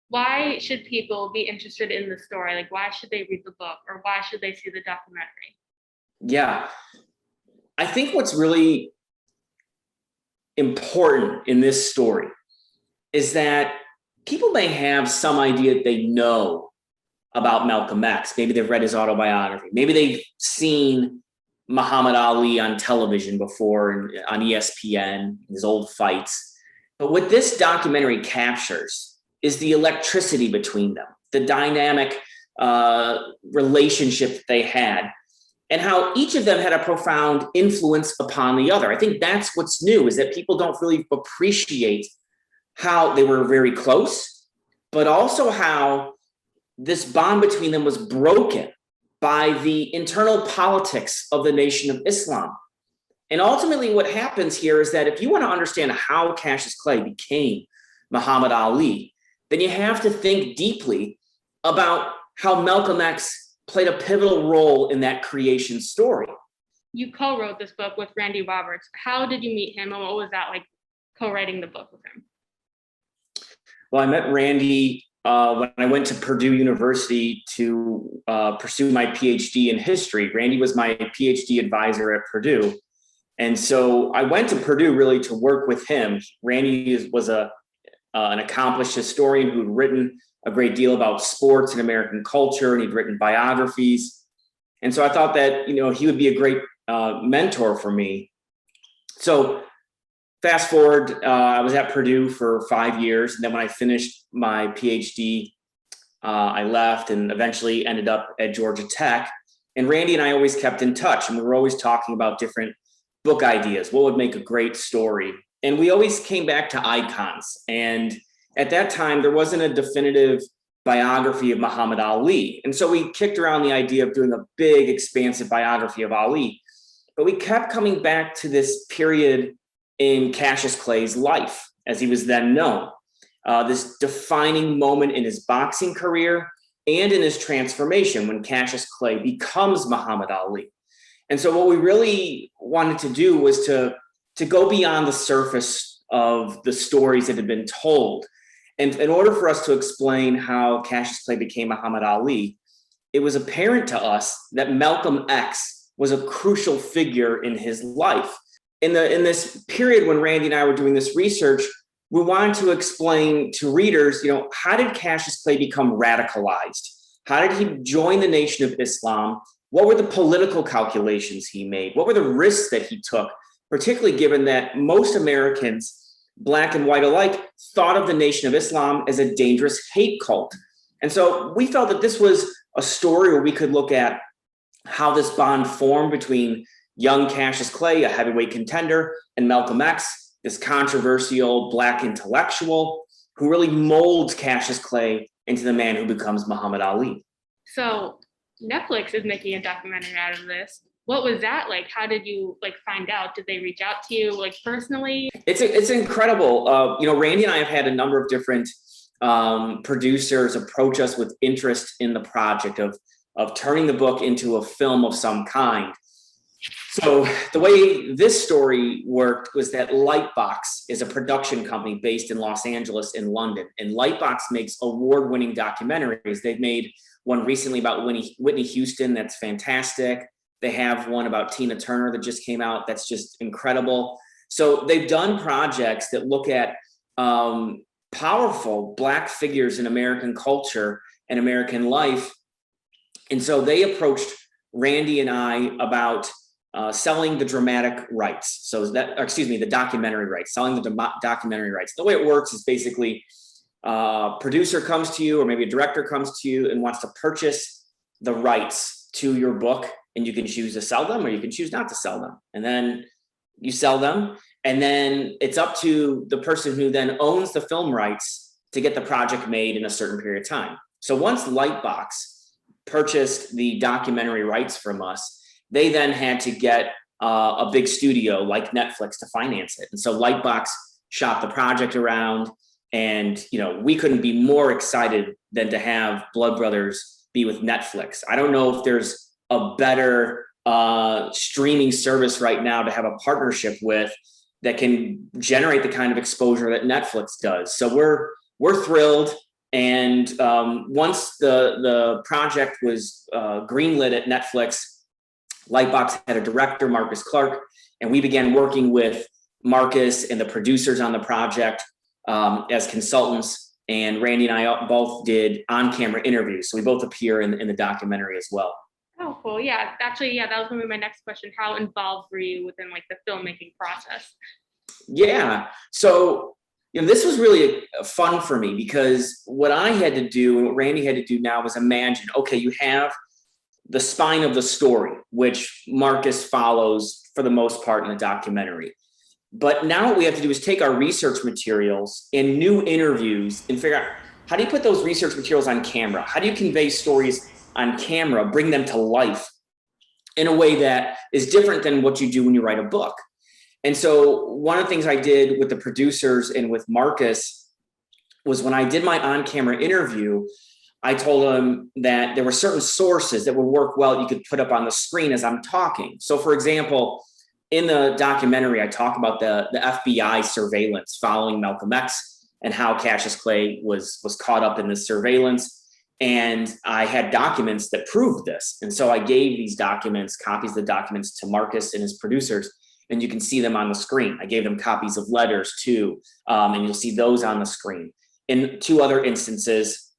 Why should people be interested in the story? Like, why should they read the book or why should they see the documentary? Yeah, I think what's really important in this story is that people may have some idea that they know about Malcolm X. Maybe they've read his autobiography. Maybe they've seen Muhammad Ali on television before on ESPN, his old fights. But what this documentary captures is the electricity between them, the dynamic relationship that they had, and how each of them had a profound influence upon the other. I think that's what's new, is that people don't really appreciate how they were very close, but also how this bond between them was broken by the internal politics of the Nation of Islam. And ultimately, what happens here is that if you want to understand how Cassius Clay became Muhammad Ali, then you have to think deeply about how Malcolm X played a pivotal role in that creation story. You co-wrote this book with Randy Roberts. How did you meet him and what was that like co-writing the book with him? Well, I met Randy when I went to Purdue University to pursue my PhD in history. Randy was my PhD advisor at Purdue. And so I went to Purdue really to work with him. Randy was an accomplished historian who'd written a great deal about sports and American culture, and he'd written biographies. And so I thought that, he would be a great mentor for me. So fast forward, I was at Purdue for 5 years. And then when I finished my PhD, I left and eventually ended up at Georgia Tech. And Randy and I always kept in touch, and we were always talking about different book ideas, what would make a great story. And we always came back to icons. And at that time, there wasn't a definitive biography of Muhammad Ali. And so we kicked around the idea of doing a big, expansive biography of Ali. But we kept coming back to this period in Cassius Clay's life, as he was then known, this defining moment in his boxing career and in his transformation when Cassius Clay becomes Muhammad Ali. And so what we really wanted to do was to go beyond the surface of the stories that had been told. And in order for us to explain how Cassius Clay became Muhammad Ali, it was apparent to us that Malcolm X was a crucial figure in his life. In this period when Randy and I were doing this research, we wanted to explain to readers, how did Cassius Clay become radicalized? How did he join the Nation of Islam? What were the political calculations he made? What were the risks that he took, particularly given that most Americans, Black and white alike, thought of the Nation of Islam as a dangerous hate cult. And so we felt that this was a story where we could look at how this bond formed between young Cassius Clay, a heavyweight contender, and Malcolm X, this controversial Black intellectual who really molds Cassius Clay into the man who becomes Muhammad Ali. So Netflix is making a documentary out of this. What was that like? How did you find out? Did they reach out to you personally? It's incredible. Randy and I have had a number of different producers approach us with interest in the project of turning the book into a film of some kind. So the way this story worked was that Lightbox is a production company based in Los Angeles and London. And Lightbox makes award-winning documentaries. They've made one recently about Whitney Houston that's fantastic. They have one about Tina Turner that just came out that's just incredible. So they've done projects that look at powerful Black figures in American culture and American life. And so they approached Randy and I about selling the dramatic rights. The documentary rights, selling the documentary rights. The way it works is basically a producer comes to you, or maybe a director comes to you and wants to purchase the rights to your book, and you can choose to sell them or you can choose not to sell them. And then you sell them, and then it's up to the person who then owns the film rights to get the project made in a certain period of time. So once Lightbox purchased the documentary rights from us, they then had to get a big studio like Netflix to finance it. And so Lightbox shopped the project around, and we couldn't be more excited than to have Blood Brothers be with Netflix. I don't know if there's a better streaming service right now to have a partnership with that can generate the kind of exposure that Netflix does. So we're thrilled. And once the project was greenlit at Netflix, Lightbox had a director, Marcus Clark, and we began working with Marcus and the producers on the project as consultants. And Randy and I both did on-camera interviews. So we both appear in the documentary as well. Oh, cool. Yeah, actually, yeah, that was going to be my next question. How involved were you within like the filmmaking process? Yeah. So, this was really fun for me because what I had to do and what Randy had to do now was imagine, okay, you have the spine of the story, which Marcus follows for the most part in the documentary. But now what we have to do is take our research materials and new interviews and figure out, how do you put those research materials on camera? How do you convey stories on camera, bring them to life in a way that is different than what you do when you write a book? And so one of the things I did with the producers and with Marcus was, when I did my on-camera interview, I told them that there were certain sources that would work well you could put up on the screen as I'm talking. So for example, in the documentary, I talk about the FBI surveillance following Malcolm X and how Cassius Clay was caught up in this surveillance. And I had documents that proved this. And so I gave these documents, copies of the documents, to Marcus and his producers, and you can see them on the screen. I gave them copies of letters too, and you'll see those on the screen. In two other instances,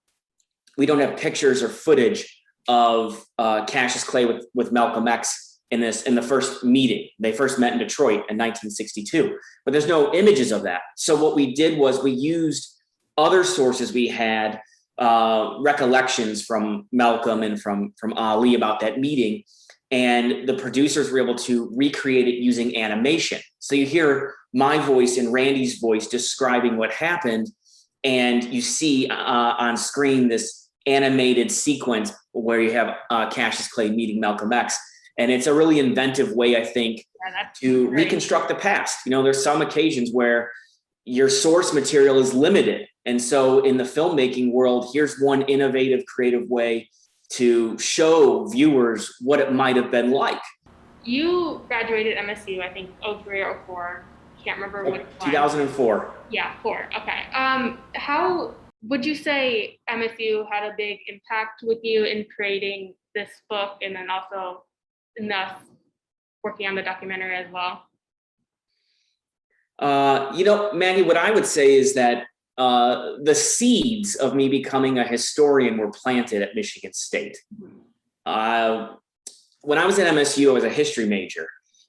we don't have pictures or footage of Cassius Clay with Malcolm X in the first meeting. They first met in Detroit in 1962, but there's no images of that. So what we did was we used other sources we had, recollections from Malcolm and from Ali about that meeting. And the producers were able to recreate it using animation. So you hear my voice and Randy's voice describing what happened, and you see on screen this animated sequence where you have Cassius Clay meeting Malcolm X. And it's a really inventive way, I think, to reconstruct the past. There's some occasions where your source material is limited. And so in the filmmaking world, here's one innovative, creative way to show viewers what it might have been like. You graduated MSU, I think, 03 or 04. Can't remember which one. 2004. Yeah, 4. Okay. How would you say MSU had a big impact with you in creating this book, and then also in us working on the documentary as well? Maggie, what I would say is that the seeds of me becoming a historian were planted at Michigan State. When I was at MSU, I was a history major,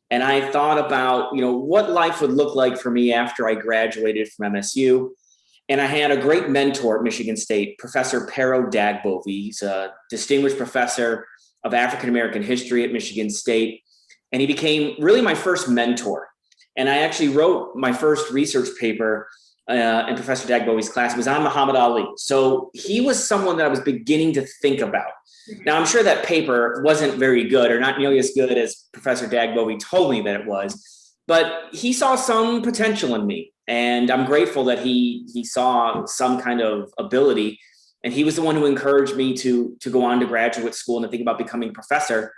and I thought about, what life would look like for me after I graduated from MSU. And I had a great mentor at Michigan State, Professor Pero Dagbovy. He's a distinguished professor of African-American history at Michigan State, and he became really my first mentor. And I actually wrote my first research paper in Professor Dagbovy's class. It was on Muhammad Ali. So he was someone that I was beginning to think about. Now, I'm sure that paper wasn't very good, or not nearly as good as Professor Dagbovy told me that it was, but he saw some potential in me. And I'm grateful that he saw some kind of ability. And he was the one who encouraged me to go on to graduate school and to think about becoming a professor,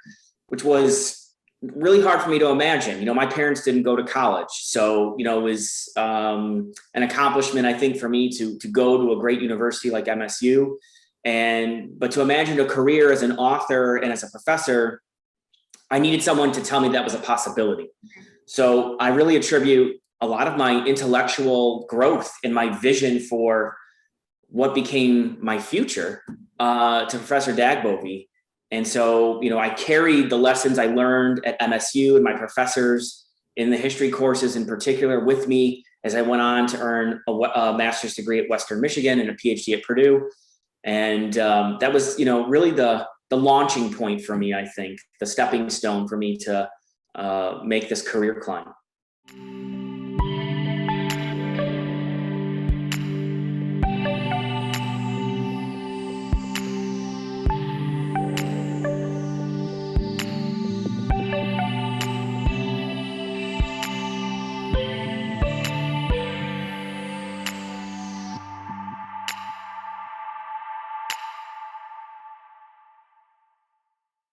which was really hard for me to imagine. My parents didn't go to college. So, it was an accomplishment, I think, for me to go to a great university like MSU. But to imagine a career as an author and as a professor, I needed someone to tell me that was a possibility. So I really attribute a lot of my intellectual growth and my vision for what became my future to Professor Dagbovy. And so, I carried the lessons I learned at MSU and my professors in the history courses in particular with me as I went on to earn a master's degree at Western Michigan and a PhD at Purdue. And that was, really the launching point for me, I think, the stepping stone for me to make this career climb.